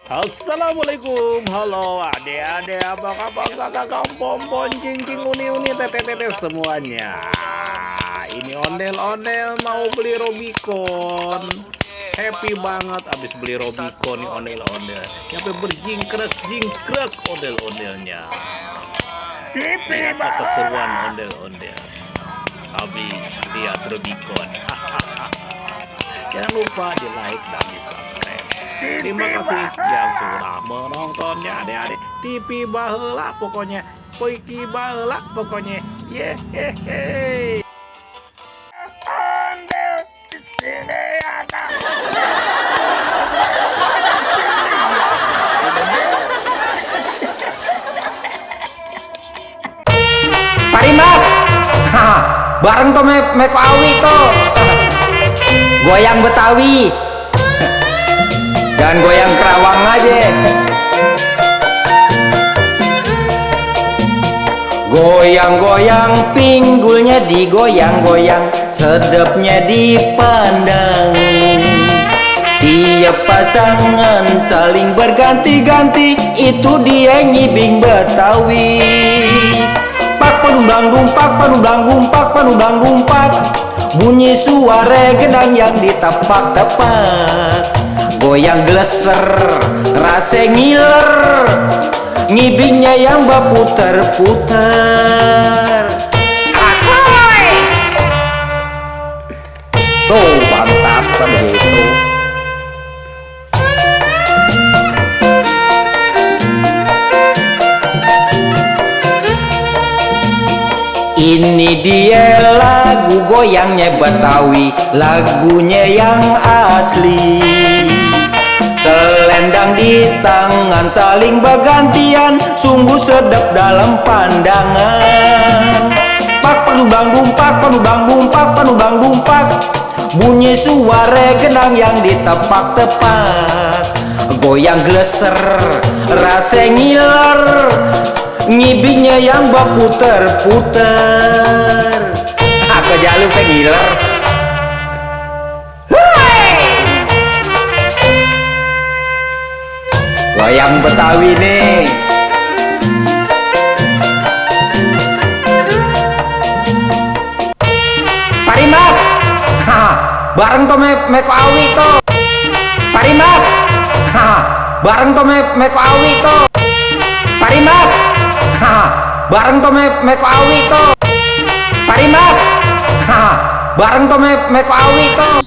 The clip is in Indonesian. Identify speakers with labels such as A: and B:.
A: Assalamualaikum, halo adik-adik, apa kabar kakak pompon cincin uni tete semuanya. Ini ondel-ondel mau beli Robicon. Happy banget abis beli Robicon nih ondel-ondel. Sampai berjingkrek ondel-ondelnya. Lihat keseruan ondel-ondel. Habis lihat Robicon. Jangan lupa di like dan di subscribe. Terima kasih yang sudah menontonnya adik-adik. TV baheula pokoknya. Poiki baheula pokoknya. Yehehe. Ondel di sini ada.
B: Parimat, bareng to meko awi to, goyang Betawi, jangan goyang Kerawang aja. Goyang-goyang pinggulnya digoyang-goyang, sedapnya dipandang. Tiap pasangan saling berganti-ganti, itu dia ngibing Betawi. Panublang dumpak, bunyi suara gendang yang ditepak-tepak. Goyang gleser, rasa ngiler, ngibingnya yang berputar-putar. Asoy! Tuh mantap kan begitu. Ini dia lagu goyangnya Betawi, lagunya yang asli. Selendang di tangan saling bergantian, sungguh sedap dalam pandangan. Panublang dumpak, bunyi suara gendang yang ditepak-tepak. Goyang gleser, rasa ngiler, ngibingnya yang berputar-putar. Aku jalur pengiler. Goyang Betawi nih. Parimat, bareng to meko awi to. Parimat, bareng to meko awi to. Parimat, bareng to meko awi to. Parimat, bareng to meko awi to.